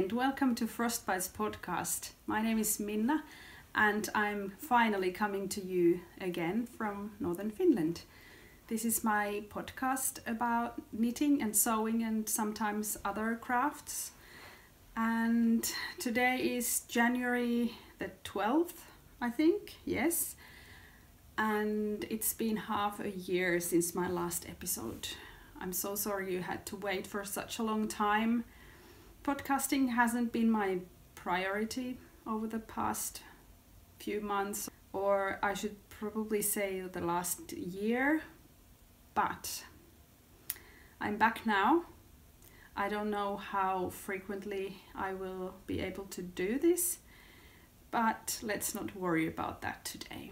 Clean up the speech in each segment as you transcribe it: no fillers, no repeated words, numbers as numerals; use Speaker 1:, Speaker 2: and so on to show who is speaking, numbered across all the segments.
Speaker 1: and welcome to Frostbites podcast. My name is Minna and I'm finally coming to you again from northern Finland. This is my podcast about knitting and sewing and sometimes other crafts. And today is January the 12th, I think, yes. And it's been half a year since my last episode. I'm so sorry you had to wait for such a long time. Podcasting hasn't been my priority over the past few months, or I should probably say the last year, but I'm back now. I don't know how frequently I will be able to do this, but let's not worry about that today.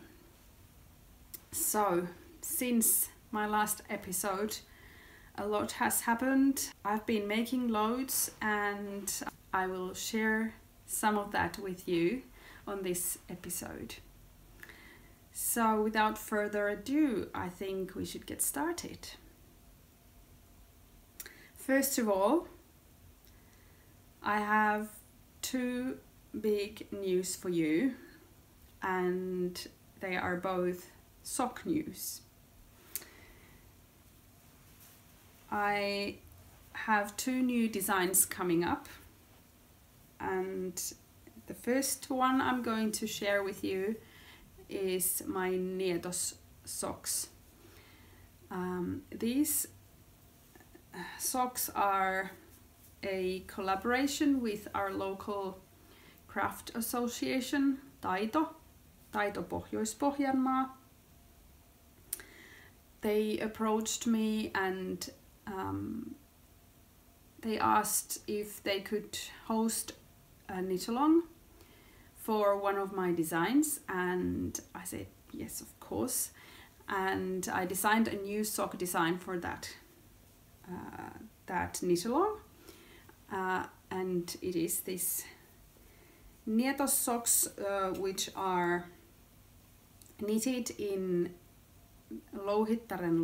Speaker 1: So, since my last episode, a lot has happened. I've been making loads and I will share some of that with you on this episode. So without further ado, I think we should get started. First of all, I have two big news for you, and they are both sock news. I have two new designs coming up, and the first one I'm going to share with you is my Nietos socks. These socks are a collaboration with our local craft association, Taito Pohjois-Pohjanmaa. They approached me and they asked if they could host a knit-along for one of my designs, and I said yes, of course. And I designed a new sock design for that knit-along, and it is this Nietos socks, which are knitted in Louhittaren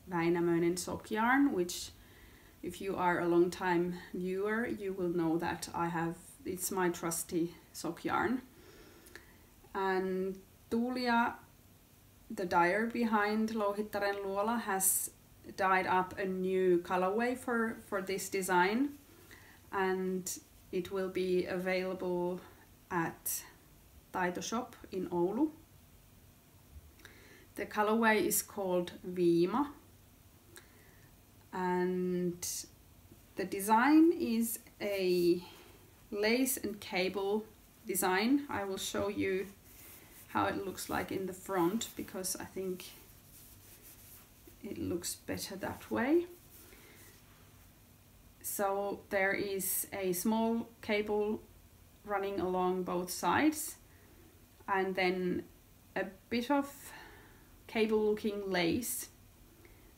Speaker 1: Väinämöinen sock yarn, which if you are a long time viewer, you will know that it's my trusty sock yarn. And Tuulia, the dyer behind Louhittaren Luola, has dyed up a new colorway for this design, and it will be available at Taito shop in Oulu. The colorway is called Viima, and the design is a lace and cable design. I will show you how it looks like in the front because I think it looks better that way. So there is a small cable running along both sides and then a bit of cable looking lace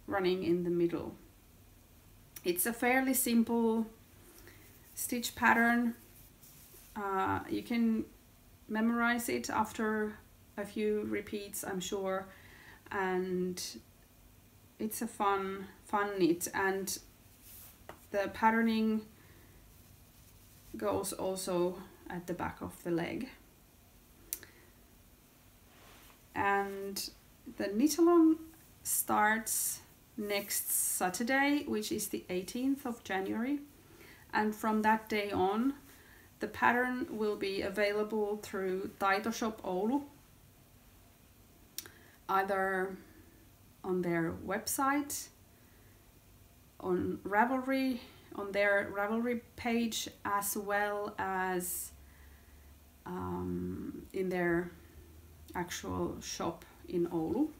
Speaker 1: running in the middle. It's a fairly simple stitch pattern. You can memorize it after a few repeats, I'm sure, and it's a fun knit, and the patterning goes also at the back of the leg. And the knit-along starts next Saturday, which is the 18th of January, and from that day on the pattern will be available through Taito shop Oulu, either on their website, on Ravelry, on their Ravelry page, as well as in their actual shop in Oulu.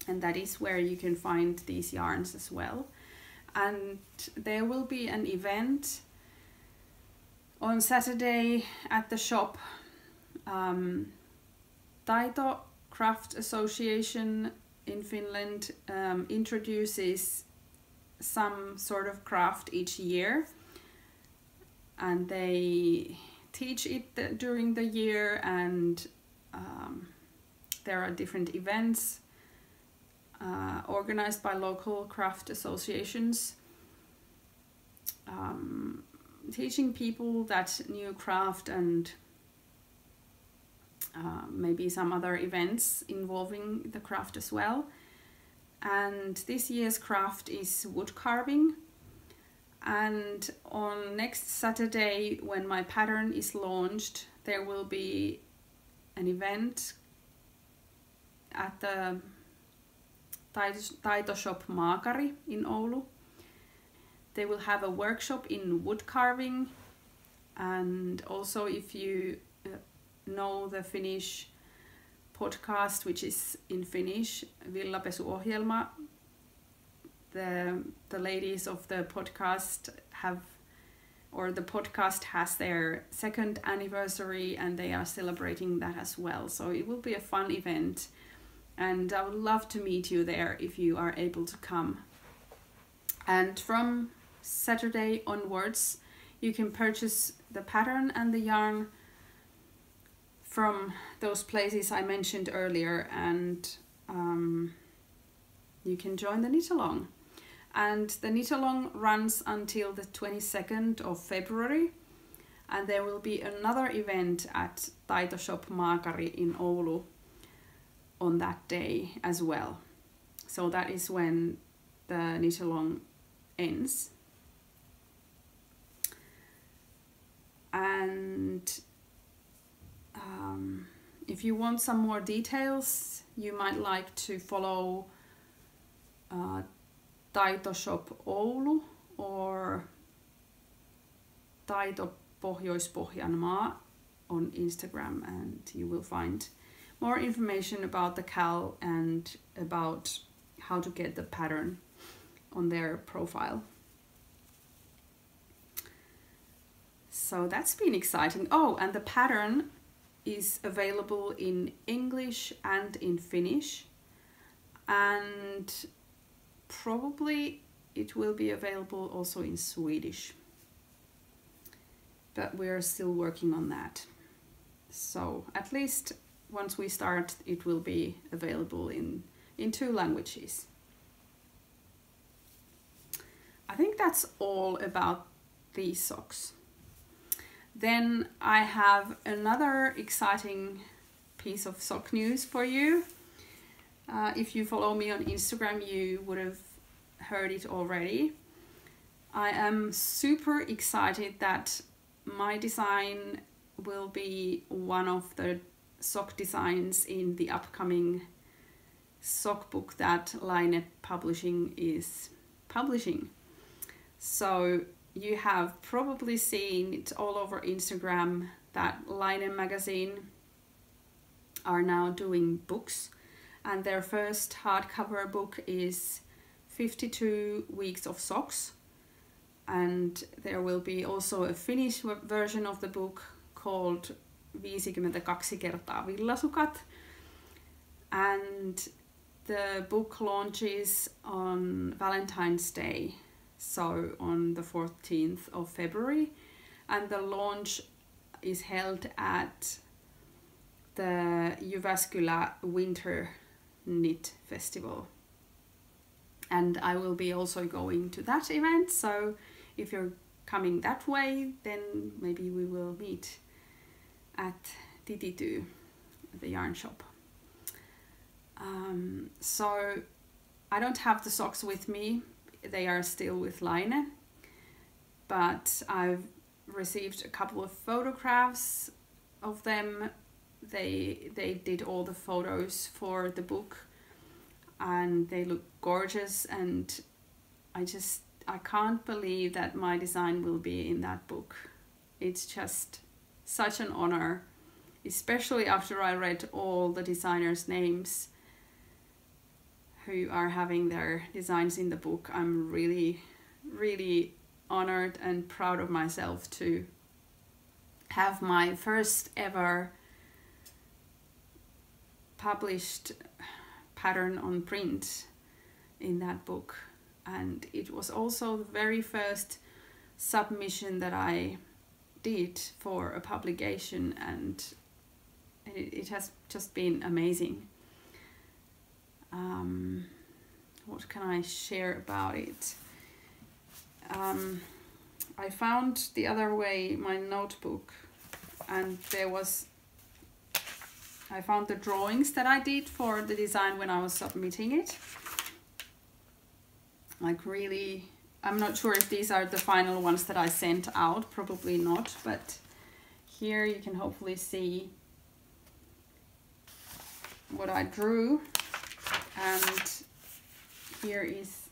Speaker 1: And that is where you can find these yarns as well. And there will be an event on Saturday at the shop. Taito Craft Association in Finland introduces some sort of craft each year, and they teach it during the year, and there are different events organized by local craft associations. teaching people that new craft and maybe some other events involving the craft as well. And this year's craft is wood carving. And on next Saturday, when my pattern is launched, there will be an event at the Taito Shop Maakari in Oulu. They will have a workshop in wood carving, and also if you know the Finnish podcast, which is in Finnish, Villapesuohjelma, the ladies of the podcast the podcast has their 2nd anniversary, and they are celebrating that as well. So it will be a fun event, and I would love to meet you there if you are able to come. And from Saturday onwards, you can purchase the pattern and the yarn from those places I mentioned earlier, and you can join the knit along. And the knit along runs until the 22nd of February, and there will be another event at Taito Shop Maakari in Oulu on that day as well. So that is when the knit along ends. And if you want some more details, you might like to follow Taito Shop Oulu or Taito Pohjois-Pohjanmaa on Instagram, and you will find more information about the KAL and about how to get the pattern on their profile. So that's been exciting. Oh, and the pattern is available in English and in Finnish, and probably it will be available also in Swedish, but we're still working on that. So at least once we start, it will be available in 2 languages. I think that's all about these socks. Then I have another exciting piece of sock news for you. If you follow me on Instagram, you would have heard it already. I am super excited that my design will be one of the sock designs in the upcoming sock book that Laine Publishing is publishing. So you have probably seen it all over Instagram that Laine magazine are now doing books, and their first hardcover book is 52 weeks of socks, and there will be also a Finnish version of the book called 52 kertaa villasukat, and the book launches on Valentine's Day, so on the 14th of February, and the launch is held at the Jyväskylä Winter Knit Festival. And I will be also going to that event, so if you're coming that way, then maybe we will meet at Tititu, the yarn shop. So I don't have the socks with me, they are still with Laine, but I've received a couple of photographs of them. They did all the photos for the book, and they look gorgeous, and I can't believe that my design will be in that book. It's just such an honor, especially after I read all the designers' names who are having their designs in the book. I'm really, really honored and proud of myself to have my first ever published pattern on print in that book. And it was also the very first submission that I did for a publication, and it has just been amazing. What can I share about it? I found the other way my notebook, and I found the drawings that I did for the design when I was submitting it. Like really, I'm not sure if these are the final ones that I sent out, probably not, but here you can hopefully see what I drew, and here is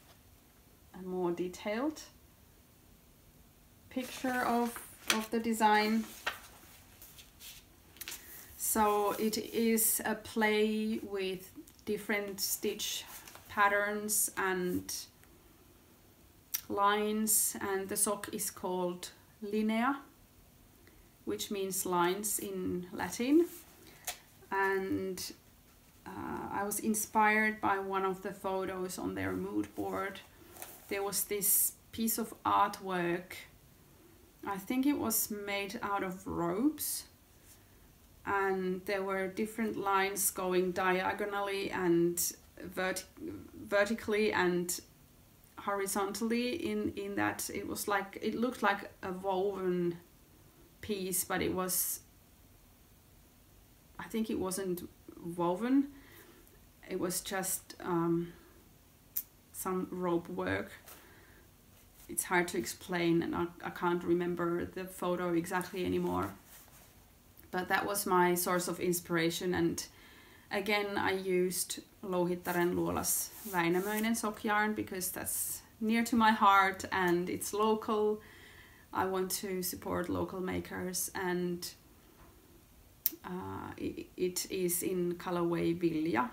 Speaker 1: a more detailed picture of the design. So it is a play with different stitch patterns and lines, and the sock is called linea, which means lines in Latin. And I was inspired by one of the photos on their mood board. There was this piece of artwork, I think it was made out of ropes, and there were different lines going diagonally and vertically and horizontally in that it was like, it looked like a woven piece, but it was, I think it wasn't woven, it was just some rope work. It's hard to explain, and I can't remember the photo exactly anymore. But that was my source of inspiration, and again I used Louhittaren Luolas Väinämöinen sock yarn because that's near to my heart and it's local. I want to support local makers, and it is in colorway Vilja,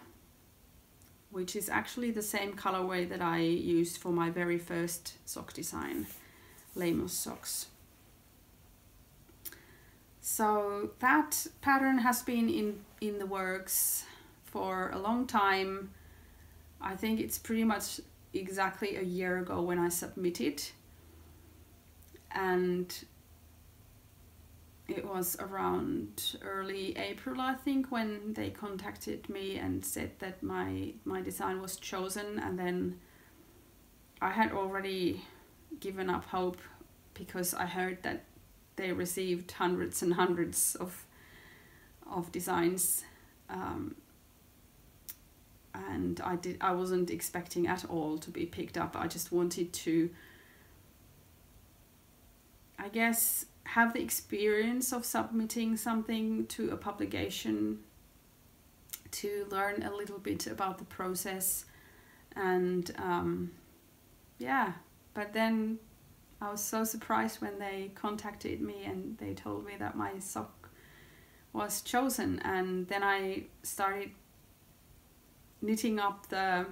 Speaker 1: which is actually the same colorway that I used for my very first sock design, Leimus socks. So that pattern has been in the works for a long time. I think it's pretty much exactly a year ago when I submitted, and it was around early April, I think, when they contacted me and said that my design was chosen. And then I had already given up hope because I heard that they received hundreds and hundreds of designs, and I wasn't expecting at all to be picked up. I just wanted to, I guess, have the experience of submitting something to a publication, to learn a little bit about the process, and yeah. But then I was so surprised when they contacted me and they told me that my sock was chosen, and then I started knitting up the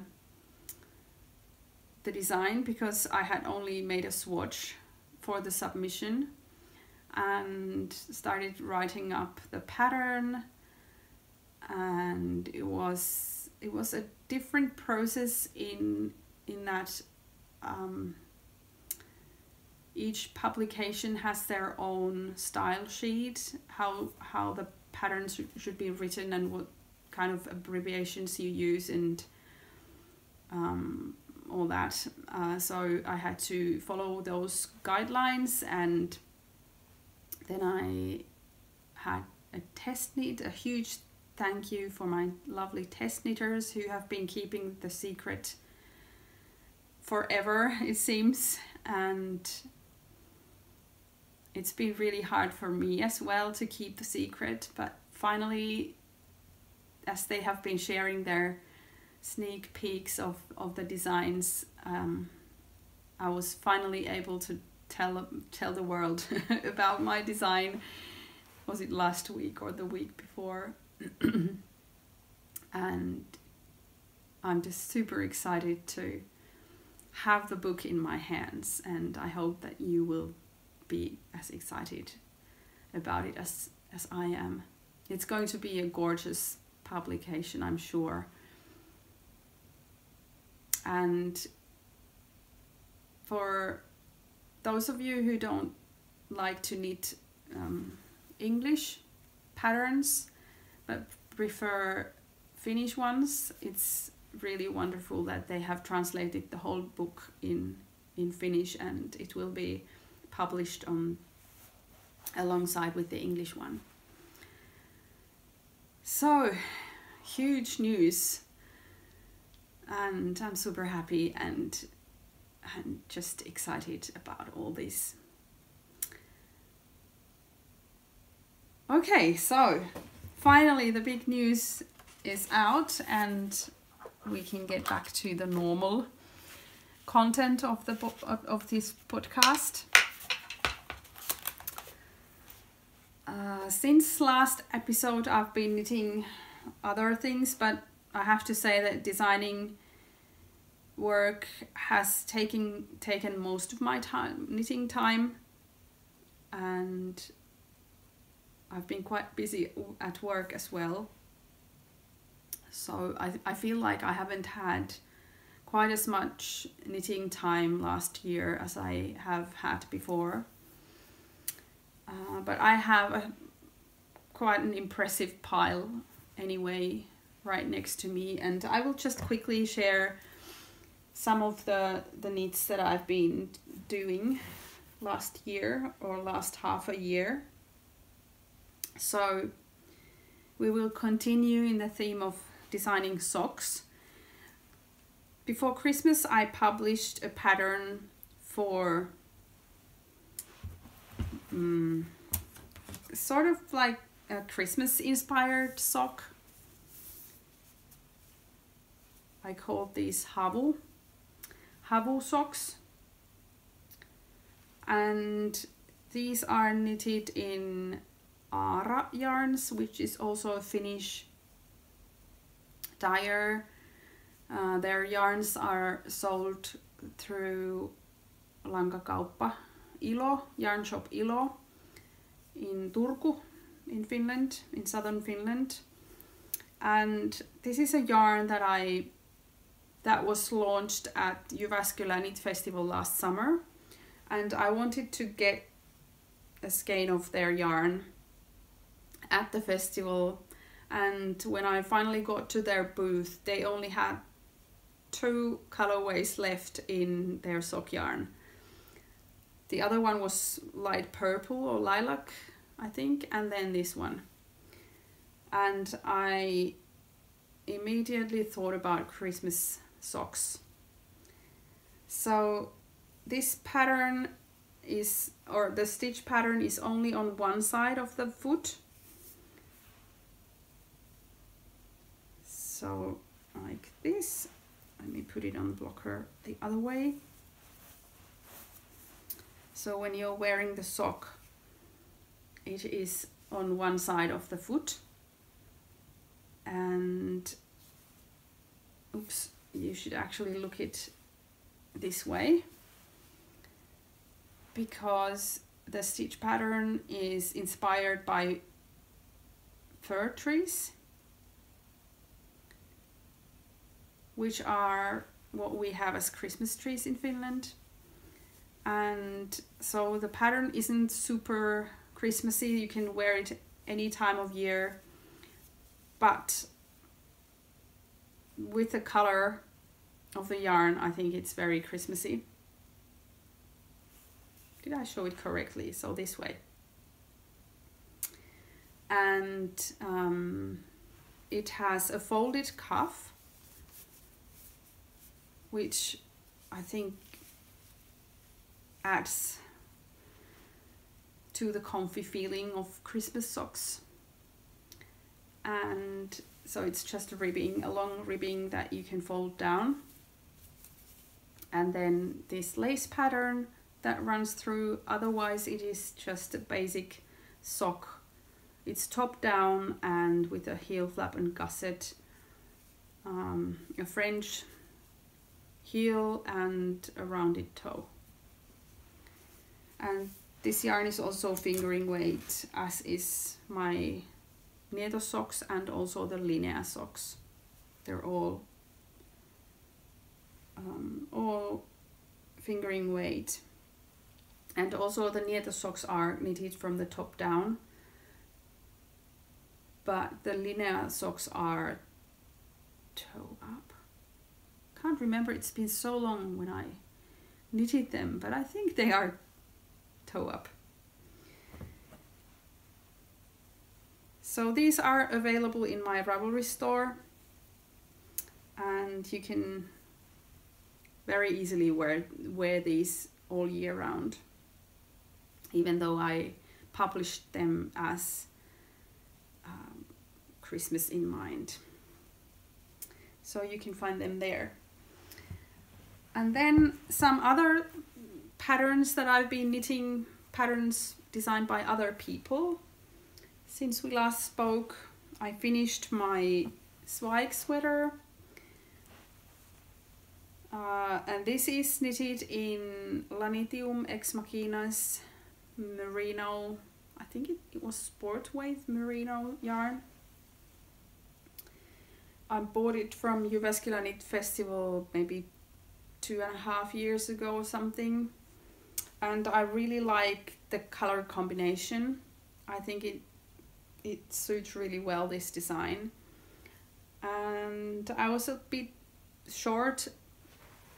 Speaker 1: design because I had only made a swatch for the submission, and started writing up the pattern, and it was a different process in that each publication has their own style sheet, how the patterns should be written and what kind of abbreviations you use and all that. So I had to follow those guidelines, and then I had a test knit. A huge thank you for my lovely test knitters who have been keeping the secret forever, it seems, and it's been really hard for me as well to keep the secret, but finally, as they have been sharing their sneak peeks of the designs, I was finally able to tell the world about my design. Was it last week or the week before? And I'm just super excited to have the book in my hands, and I hope that you will be as excited about it as I am. It's going to be a gorgeous publication, I'm sure. And for those of you who don't like to knit English patterns but prefer Finnish ones, it's really wonderful that they have translated the whole book in Finnish, and it will be published on alongside with the English one. So, huge news, and I'm super happy and just excited about all this. Okay, so finally the big news is out and we can get back to the normal content of this podcast. Since last episode I've been knitting other things, but I have to say that designing work has taken most of my time, knitting time, and I've been quite busy at work as well. So I feel like I haven't had quite as much knitting time last year as I have had before. But I have quite an impressive pile anyway right next to me, and I will just quickly share some of the knits that I've been doing last year or last half a year. So we will continue in the theme of designing socks. Before Christmas I published a pattern for sort of like a Christmas inspired sock. I called these Havu socks, and these are knitted in Aara yarns, which is also a Finnish dyer. Their yarns are sold through Lankakauppa Ilo, yarn shop Ilo in Turku in Finland, in southern Finland. And this is a yarn that was launched at Jyväskylä Knit Festival last summer, and I wanted to get a skein of their yarn at the festival. And when I finally got to their booth, they only had 2 colorways left in their sock yarn. The other one was light purple or lilac, I think, and then this one. And I immediately thought about Christmas socks. So this pattern is, or the stitch pattern is only on one side of the foot. So like this. Let me put it on the blocker the other way. So when you're wearing the sock, it is on one side of the foot. And oops, you should actually look it this way, because the stitch pattern is inspired by fir trees, which are what we have as Christmas trees in Finland. And so the pattern isn't super Christmassy, you can wear it any time of year, but with the color of the yarn, I think it's very Christmassy. Did I show it correctly? So this way. And it has a folded cuff, which I think adds to the comfy feeling of Christmas socks. And so it's just a ribbing, a long ribbing that you can fold down. And then this lace pattern that runs through. Otherwise it is just a basic sock. It's top down and with a heel flap and gusset, a French heel and a rounded toe. And this yarn is also fingering weight, as is my Nieto socks and also the Linea socks. They're all fingering weight. And also the Nieto socks are knitted from the top down, but the Linea socks are toe up. Can't remember, it's been so long when I knitted them, but I think they are toe up. So these are available in my Ravelry store, and you can very easily wear these all year round, even though I published them as Christmas in mind. So you can find them there. And then some other patterns that I've been knitting, patterns designed by other people. Since we last spoke, I finished my Zweig sweater. And this is knitted in Lanitium Ex Machinas merino, I think it was sport weight merino yarn. I bought it from Jyväskylä Knit Festival maybe 2.5 years ago or something, and I really like the color combination. I think it suits really well, this design. And I was a bit short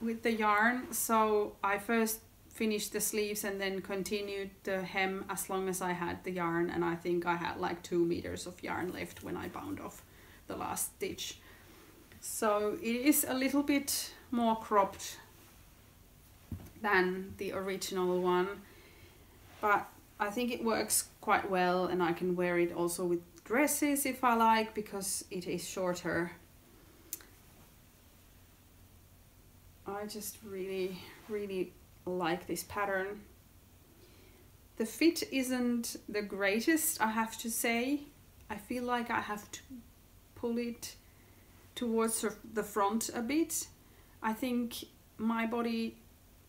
Speaker 1: with the yarn, so I first finished the sleeves and then continued the hem as long as I had the yarn, and I think I had like 2 meters of yarn left when I bound off the last stitch. So it is a little bit more cropped than the original one, but I think it works quite well, and I can wear it also with dresses if I like, because it is shorter. I just really like this pattern. The fit isn't the greatest, I have to say. I feel like I have to pull it towards the front a bit. I think my body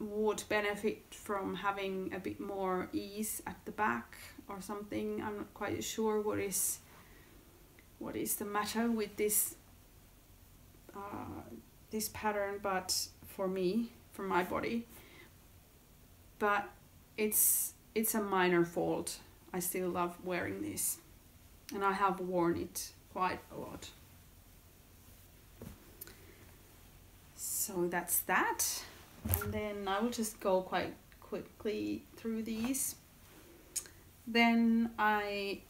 Speaker 1: would benefit from having a bit more ease at the back or something. I'm not quite sure what is the matter with this this pattern, but for me, for my body. But it's a minor fault. I still love wearing this, and I have worn it quite a lot. So that's that, and then I will just go quite quickly through these. Then I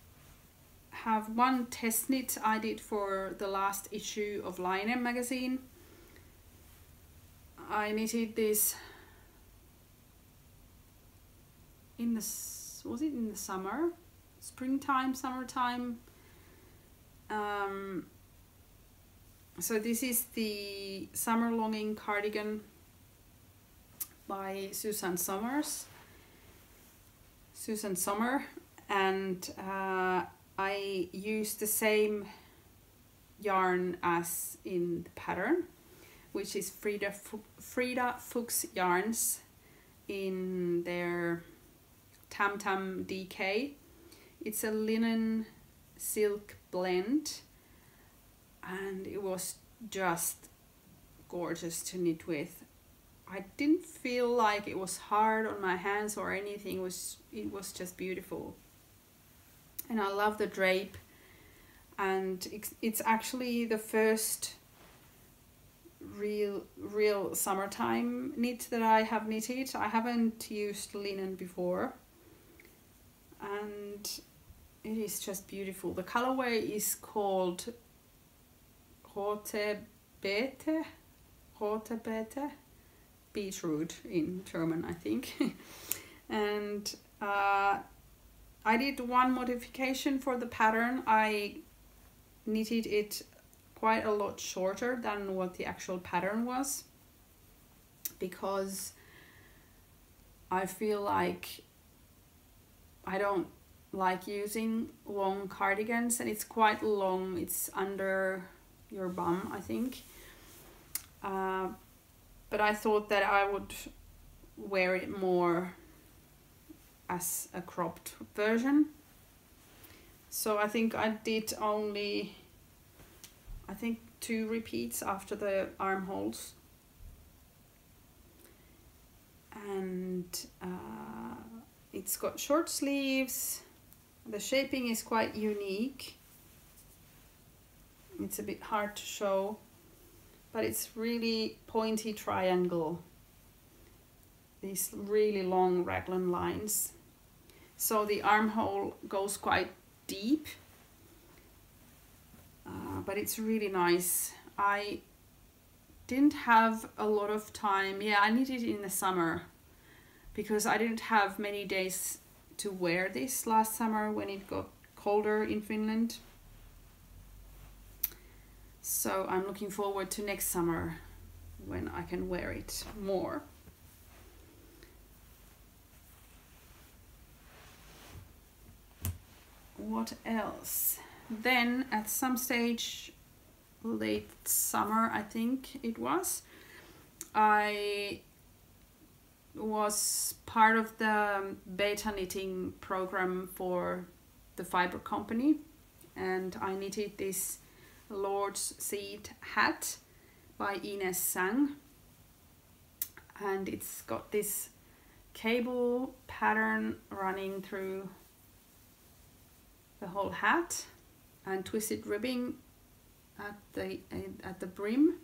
Speaker 1: have one test knit I did for the last issue of Line magazine. I knitted this in the, was it in the summer? Springtime, summertime. So this is the Summer Longing cardigan by Susan Sommer, and I used the same yarn as in the pattern, which is Frida Fuchs yarns in their Tam Tam DK. It's a linen silk blend, and it was just gorgeous to knit with. I didn't feel like it was hard on my hands or anything. It was just beautiful, and I love the drape, and it's actually the first real summertime knit that I have knitted. I haven't used linen before, and it is just beautiful. The colorway is called Rote Beete, beetroot in German, I think. And I did one modification for the pattern. I knitted it quite a lot shorter than what the actual pattern was, because I feel like I don't like using long cardigans, and it's quite long. It's under your bum, I think. But I thought that I would wear it more as a cropped version. So I think I did only, I think 2 repeats after the armholes. And it's got short sleeves. The shaping is quite unique. It's a bit hard to show, but it's really pointy triangle. These really long raglan lines. so the armhole goes quite deep, but it's really nice. I didn't have a lot of time. Yeah, I knit it in the summer because I didn't have many days to wear this last summer when it got colder in Finland. So I'm looking forward to next summer when I can wear it more. What else? Then at some stage, late summer I think it was, I was part of the beta knitting program for the fiber company, and I knitted this Lourdes Seed Hat by Ines Sang, and it's got this cable pattern running through the whole hat and twisted ribbing at the brim,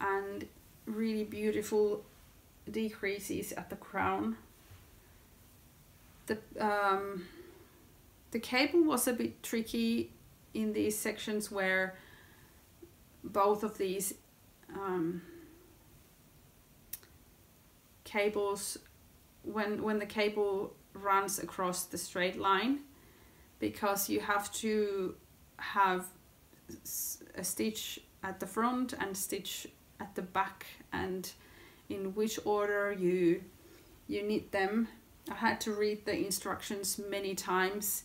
Speaker 1: and really beautiful decreases at the crown. The cable was a bit tricky in these sections where both of these cables, when the cable runs across the straight line, because you have to have a stitch at the front and stitch at the back, and in which order you knit them. I had to read the instructions many times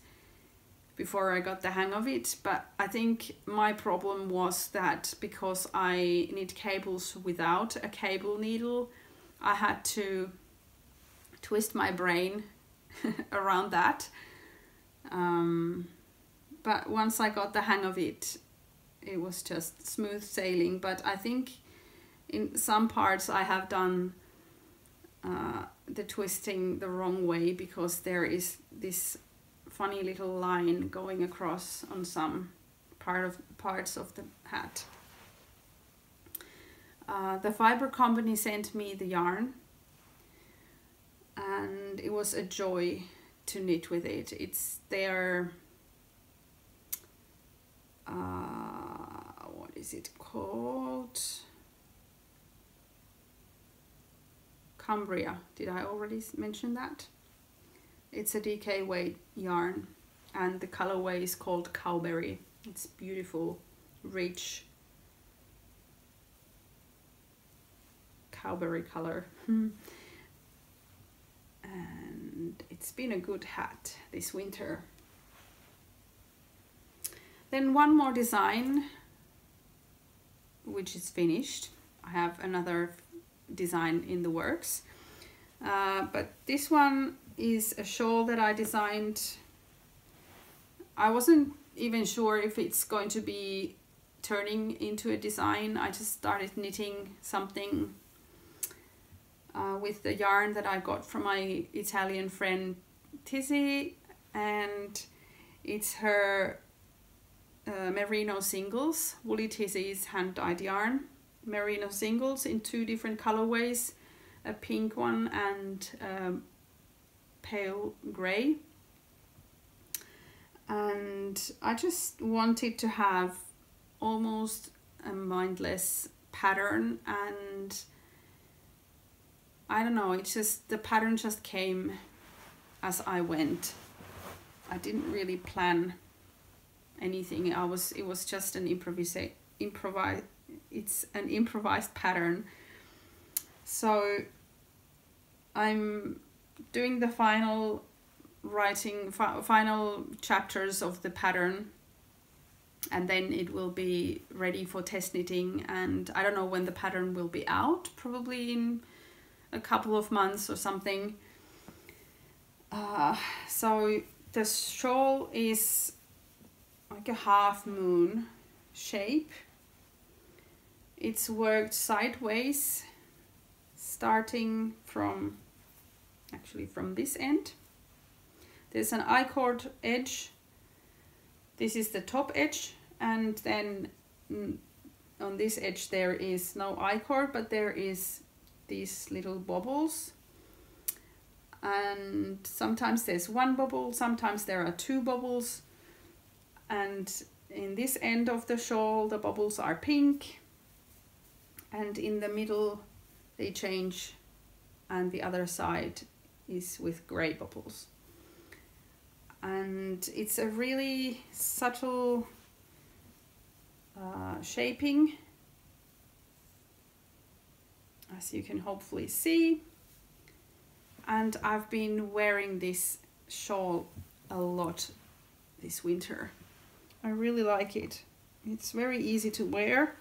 Speaker 1: before I got the hang of it, but I think my problem was that because I knit cables without a cable needle, I had to twist my brain around that. But once I got the hang of it, it was just smooth sailing. But I think in some parts I have done the twisting the wrong way, because there is this funny little line going across on some parts of the hat. The fiber company sent me the yarn, and it was a joy to knit with it. It's their what is it called? Cumbria. Did I already mention that? It's a DK weight yarn, and the colorway is called Cowberry. It's beautiful, rich cowberry color. And it's been a good hat this winter. Then one more design which is finished. I have another design in the works, but this one is a shawl that I designed. I wasn't even sure if it's going to be turning into a design. I just started knitting something with the yarn that I got from my Italian friend Tizzy, and it's her merino singles, Woolly Tizzy's hand-dyed yarn, merino singles in two different colorways, a pink one and pale grey. And I just wanted to have almost a mindless pattern, and I don't know, it's just, the pattern just came as I went. I didn't really plan anything. It was just an it's an improvised pattern. So I'm doing the final chapters of the pattern, and then it will be ready for test knitting, and I don't know when the pattern will be out, probably in a couple of months or something. So the shawl is like a half moon shape. It's worked sideways, starting from this end. There's an I-cord edge. This is the top edge, and then on this edge there is no I-cord, but there is these little bobbles. and sometimes there's one bubble, sometimes there are two bubbles, and in this end of the shawl the bubbles are pink, and in the middle they change, and the other side is with grey bubbles. And it's a really subtle shaping, as you can hopefully see. And I've been wearing this shawl a lot this winter. I really like it. It's very easy to wear.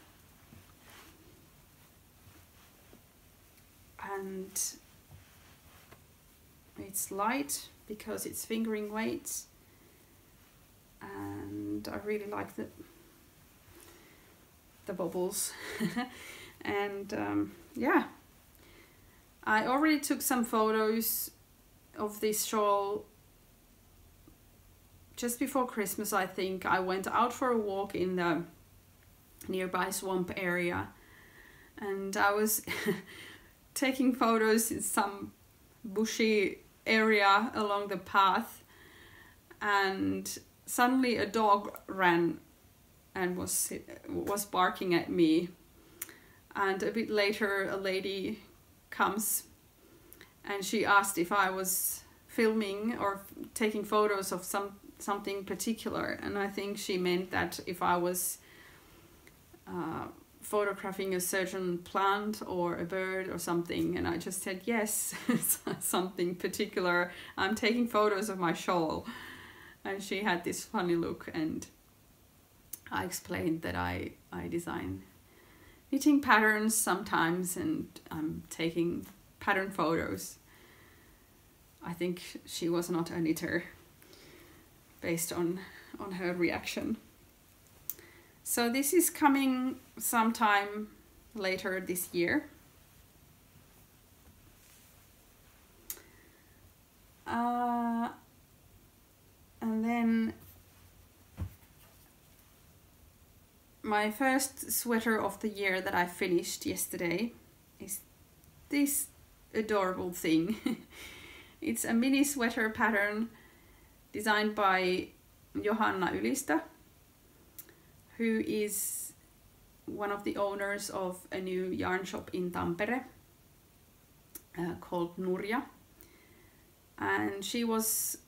Speaker 1: And it's light because it's fingering weights. And I really like the bubbles. And yeah. I already took some photos of this shawl just before Christmas, I think. I went out for a walk in the nearby swamp area, and I was taking photos in some bushy area along the path, and suddenly a dog ran and was barking at me. And a bit later a lady comes and she asked if I was filming or taking photos of something particular, and I think she meant that if I was photographing a certain plant or a bird or something, and I just said yes, something particular. I'm taking photos of my shawl. And she had this funny look, and I explained that I design knitting patterns sometimes, and I'm taking pattern photos. I think she was not a knitter based on her reaction. So this is coming sometime later this year. And then my first sweater of the year that I finished yesterday is this adorable thing. It's a mini sweater pattern designed by Johanna Ylistä, who is one of the owners of a new yarn shop in Tampere called Nurja. And she was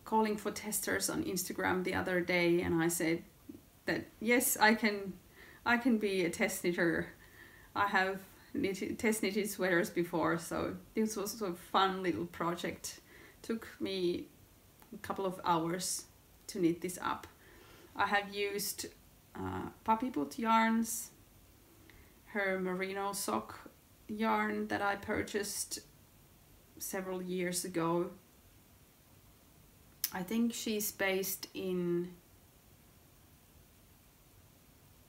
Speaker 1: calling for testers on Instagram the other day, and I said that yes, I can be a test knitter. I have test knitted sweaters before, so this was a fun little project. Took me a couple of hours to knit this up. I have used puppy boot yarns, her merino sock yarn that I purchased several years ago. I think she's based in,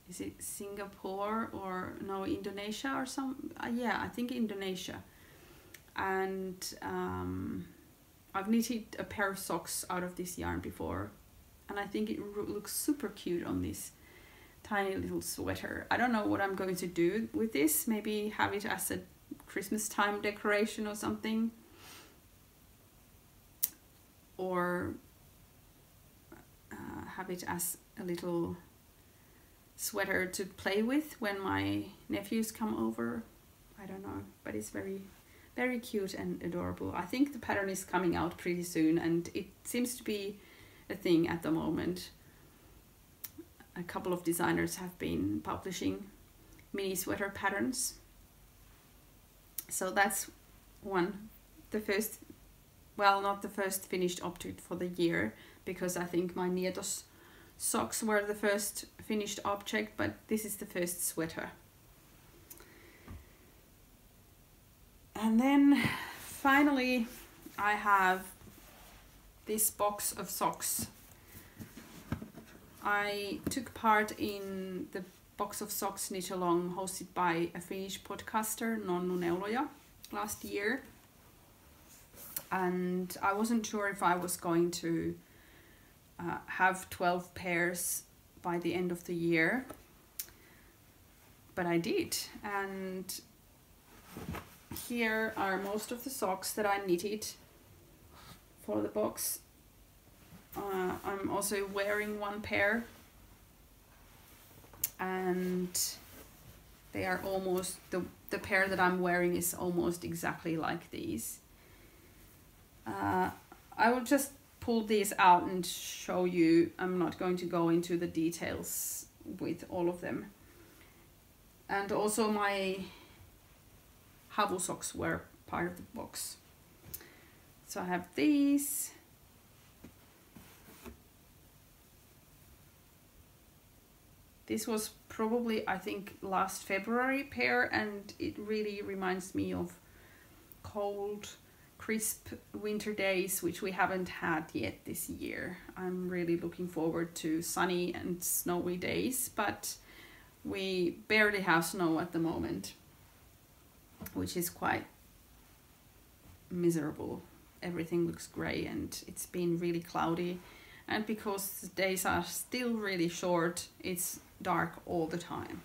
Speaker 1: is it Singapore or no, Indonesia or some, yeah, I think Indonesia. And I've knitted a pair of socks out of this yarn before, and I think it looks super cute on this tiny little sweater. I don't know what I'm going to do with this. Maybe have it as a Christmas time decoration or something, or have it as a little sweater to play with when my nephews come over. I don't know, but it's very, very cute and adorable. I think the pattern is coming out pretty soon, and it seems to be a thing at the moment. A couple of designers have been publishing mini sweater patterns. So that's one, the first, well, not the first finished object for the year, because I think my Nietos socks were the first finished object, but this is the first sweater. And then finally I have this box of socks. I took part in the box of socks knit along hosted by a Finnish podcaster, Nonnu Neuloja, last year. And I wasn't sure if I was going to have 12 pairs by the end of the year, but I did. And here are most of the socks that I knitted for the box. I'm also wearing one pair, and they are almost, the pair that I'm wearing is almost exactly like these. I will just pull these out and show you. I'm not going to go into the details with all of them. And also my Havu socks were part of the box. So I have these. This was probably, I think, last February pair, and it really reminds me of cold, crisp winter days, which we haven't had yet this year. I'm really looking forward to sunny and snowy days, but we barely have snow at the moment, which is quite miserable. Everything looks grey and it's been really cloudy, and because the days are still really short, it's dark all the time.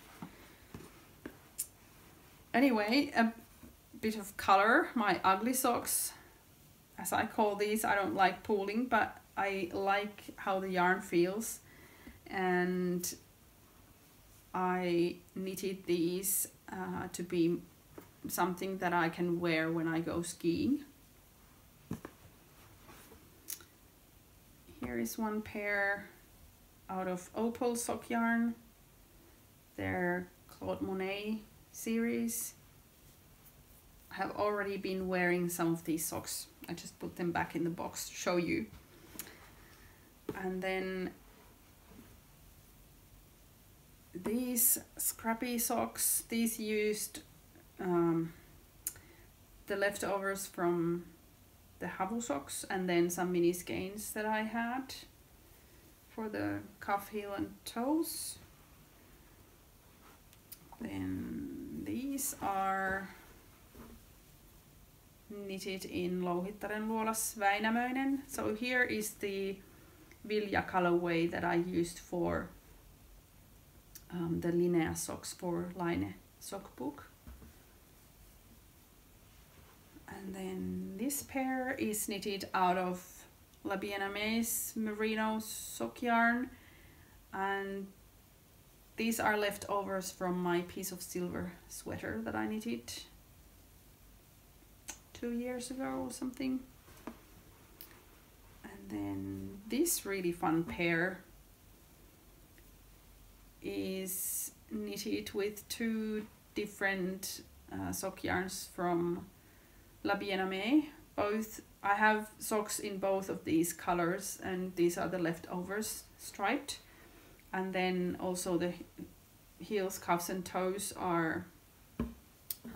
Speaker 1: Anyway, a bit of color. My ugly socks, as I call these. I don't like pooling, but I like how the yarn feels, and I knitted these to be something that I can wear when I go skiing. Here is one pair out of Opal sock yarn. They're Claude Monet series. I have already been wearing some of these socks. I just put them back in the box to show you. And then these scrappy socks, these used the leftovers from the Havu socks and then some mini skeins that I had for the cuff, heel and toes. Then these are knitted in Louhittaren Luolas Väinämöinen. So here is the Vilja colorway that I used for the Linnea socks for Line sock book. And then this pair is knitted out of La Bien-Aimée merino sock yarn, and these are leftovers from my piece of silver sweater that I knitted 2 years ago or something. And then this really fun pair is knitted with two different sock yarns from La Bien-Aimée. Both, I have socks in both of these colors, and these are the leftovers striped. And then also the heels, cuffs and toes are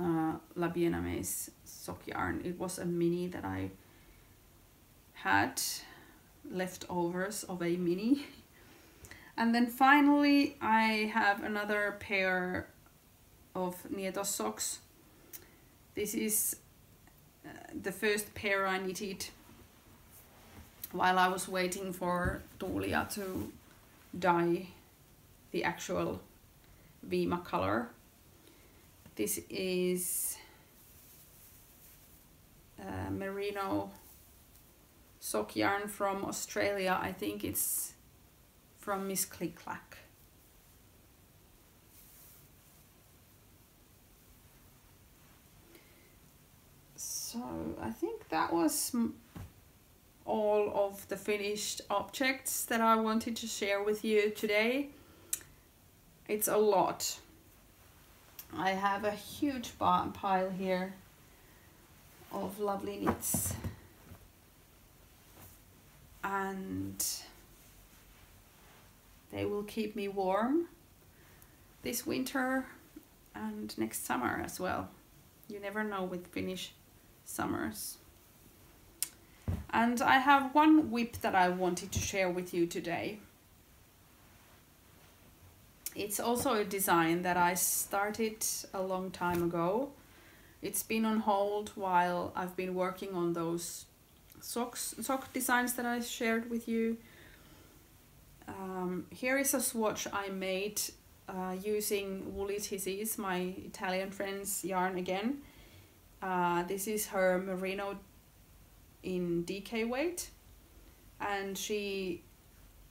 Speaker 1: La Bien-Aimée's sock yarn. It was a mini that I had, leftovers of a mini. And then finally I have another pair of Nietos socks. This is the first pair I knitted while I was waiting for Tuulia to dye the actual Viima color. This is merino sock yarn from Australia. I think it's from Miss Click Clack. So I think that was all of the finished objects that I wanted to share with you today. It's a lot. I have a huge pile here of lovely knits, and they will keep me warm this winter and next summer as well. You never know with Finnish summers. And I have one whip that I wanted to share with you today. It's also a design that I started a long time ago. It's been on hold while I've been working on those sock designs that I shared with you. Here is a swatch I made using Woolly Tissies, my Italian friend's yarn again. This is her merino in DK weight, and she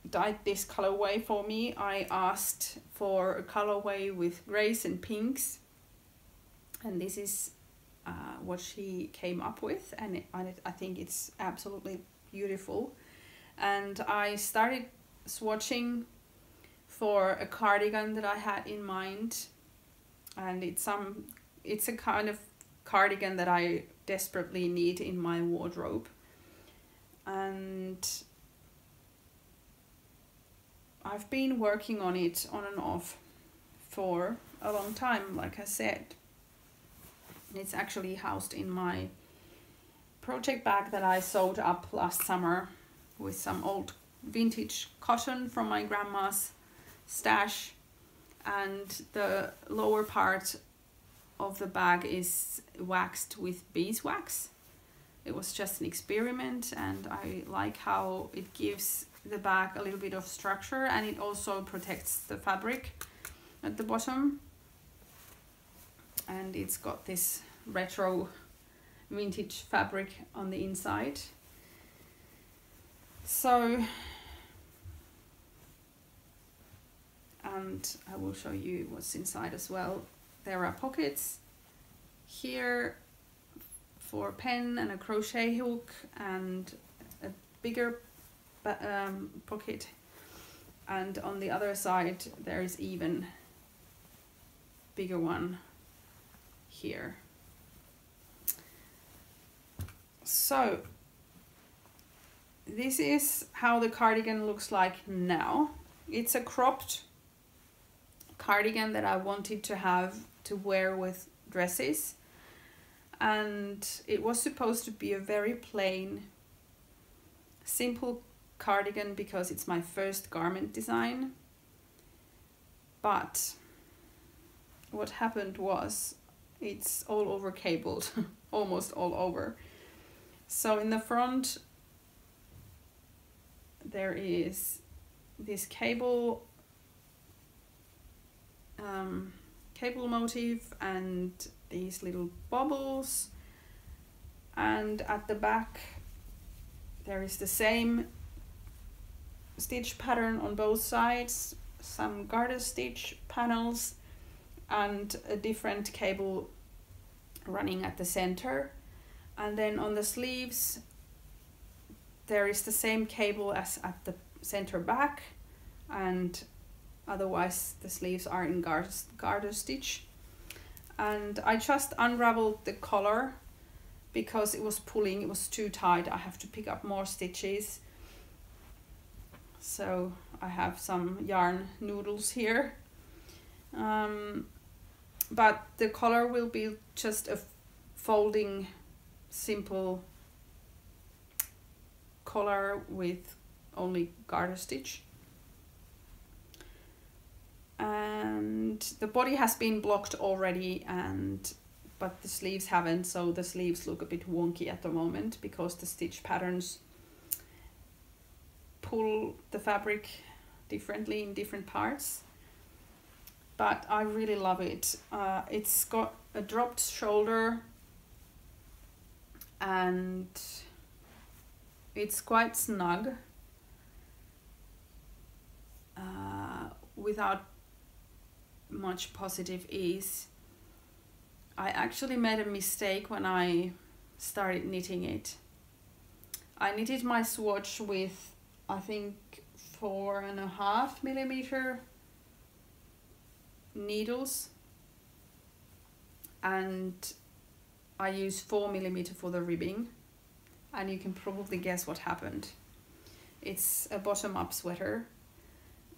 Speaker 1: dyed this colorway for me. I asked for a colorway with grays and pinks, and this is what she came up with, and I think it's absolutely beautiful. And I started swatching for a cardigan that I had in mind, and it's a kind of cardigan that I desperately need in my wardrobe, and I've been working on it on and off for a long time, like I said. It's actually housed in my project bag that I sewed up last summer with some old vintage cotton from my grandma's stash, and the lower part of the bag is waxed with beeswax. It was just an experiment, and I like how it gives the bag a little bit of structure, and it also protects the fabric at the bottom. And it's got this retro vintage fabric on the inside. So, and I will show you what's inside as well. There are pockets here for a pen and a crochet hook, and a bigger pocket, and on the other side there is even bigger one here. So this is how the cardigan looks like now. It's a cropped cardigan that I wanted to have to wear with dresses, and it was supposed to be a very plain, simple cardigan because it's my first garment design. But what happened was it's all over cabled, almost all over. So in the front there is this cable motif and these little bubbles, and at the back there is the same stitch pattern on both sides, some garter stitch panels, and a different cable running at the center. And then on the sleeves there is the same cable as at the center back, and otherwise the sleeves are in garter stitch. And I just unraveled the collar because it was pulling, it was too tight. I have to pick up more stitches. So I have some yarn noodles here. But the collar will be just a folding simple collar with only garter stitch. And the body has been blocked already, but the sleeves haven't, so the sleeves look a bit wonky at the moment because the stitch patterns pull the fabric differently in different parts. But I really love it. It's got a dropped shoulder, and it's quite snug without much positive ease. I actually made a mistake when I started knitting it. I knitted my swatch with, I think, 4.5mm needles, and I used 4mm for the ribbing, and you can probably guess what happened. It's a bottom-up sweater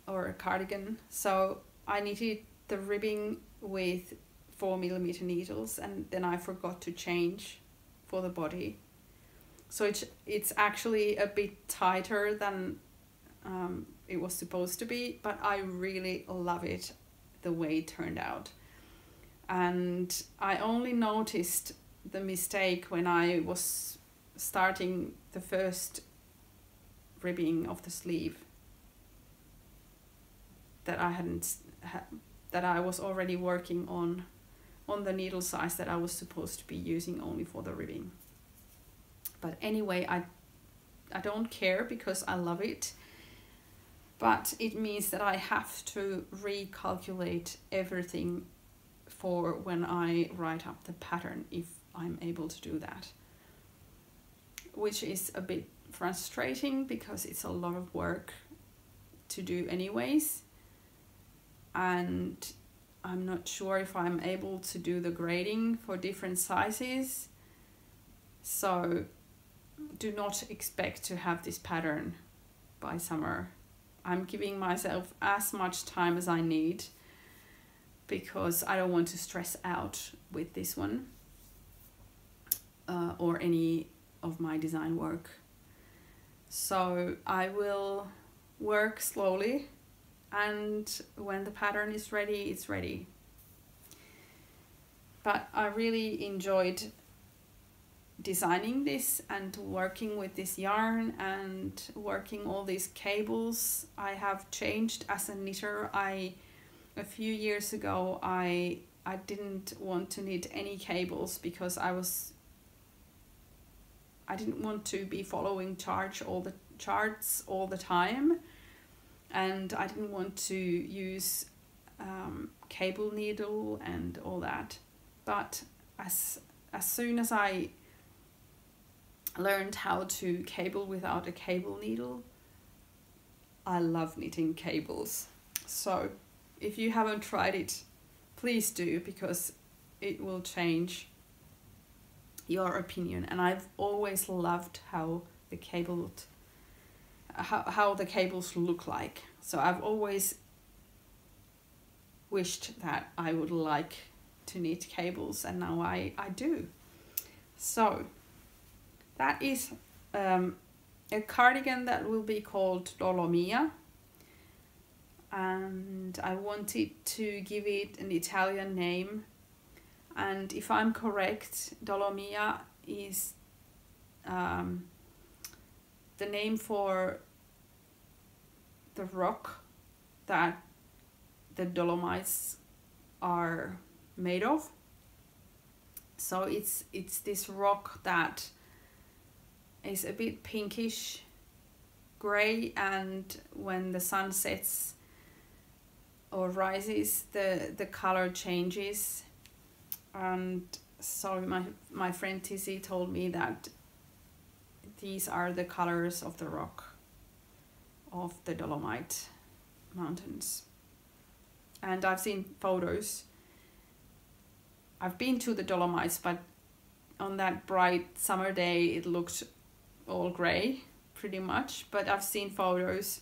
Speaker 1: or a cardigan, so I knitted the ribbing with 4mm needles, and then I forgot to change for the body. So it's actually a bit tighter than it was supposed to be, but I really love it the way it turned out. And I only noticed the mistake when I was starting the first ribbing of the sleeve, that I was already working on the needle size that I was supposed to be using only for the ribbing. But anyway, I don't care because I love it. But it means that I have to recalculate everything for when I write up the pattern, if I'm able to do that. Which is a bit frustrating because it's a lot of work to do anyways. And I'm not sure if I'm able to do the grading for different sizes. So do not expect to have this pattern by summer. I'm giving myself as much time as I need because I don't want to stress out with this one or any of my design work. So I will work slowly, and when the pattern is ready, it's ready. But I really enjoyed designing this and working with this yarn and working all these cables. I have changed as a knitter. A few years ago I didn't want to knit any cables because I didn't want to be following charts all the time, and I didn't want to use cable needle and all that. But as soon as I learned how to cable without a cable needle, I love knitting cables. So if you haven't tried it, please do, because it will change your opinion. And I've always loved how the cables look like. So I've always wished that I would like to knit cables, and now I do. So that is a cardigan that will be called Dolomia, and I wanted to give it an Italian name, and if I'm correct, Dolomia is the name for the rock that the Dolomites are made of. So it's this rock that is a bit pinkish gray, and when the sun sets or rises, the color changes. And so my friend Tizzy told me that these are the colors of the rock of the Dolomite Mountains. And I've seen photos. I've been to the Dolomites, but on that bright summer day it looked all grey pretty much, but I've seen photos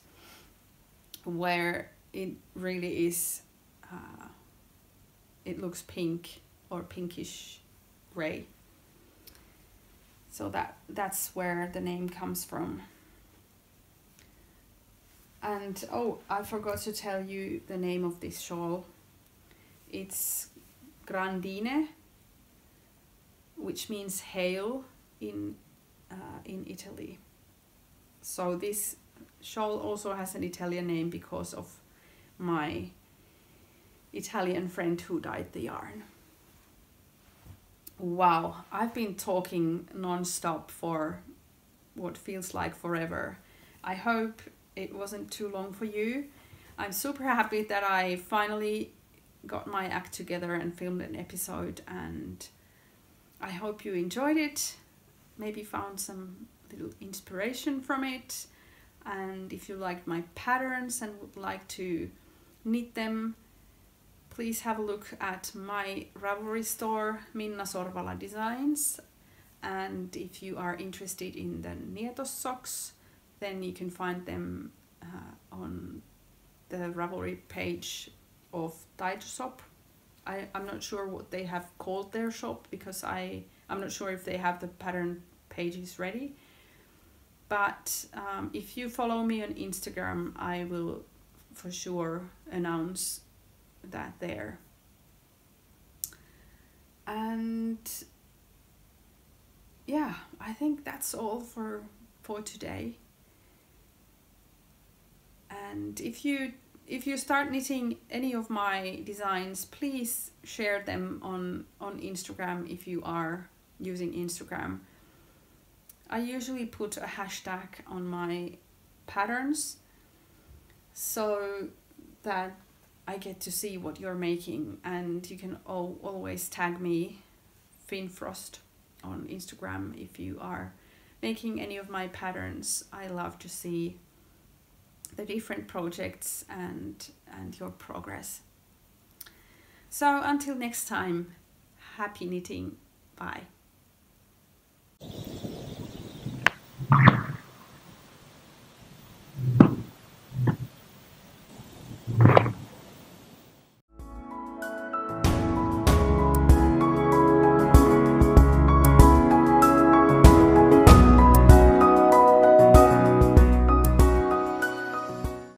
Speaker 1: where it really is it looks pink or pinkish grey. So that's where the name comes from. And oh, I forgot to tell you the name of this shawl. It's Grandine, which means hail in Italy. So this shawl also has an Italian name because of my Italian friend who dyed the yarn. Wow, I've been talking non-stop for what feels like forever. I hope it wasn't too long for you. I'm super happy that I finally got my act together and filmed an episode, and I hope you enjoyed it, maybe found some little inspiration from it. And if you liked my patterns and would like to knit them, please have a look at my Ravelry store, Minna Sorvala Designs. And if you are interested in the Nietos socks, then you can find them on the Ravelry page of Taitoshop. I'm not sure what they have called their shop because I'm not sure if they have the pattern pages ready. But if you follow me on Instagram, I will for sure announce that there. And yeah, I think that's all for today. And if you start knitting any of my designs, please share them on Instagram if you are using Instagram. I usually put a hashtag on my patterns so that I get to see what you're making, and you can always tag me, Finfrost, on Instagram if you are making any of my patterns. I love to see the different projects and your progress. So until next time, happy knitting. Bye.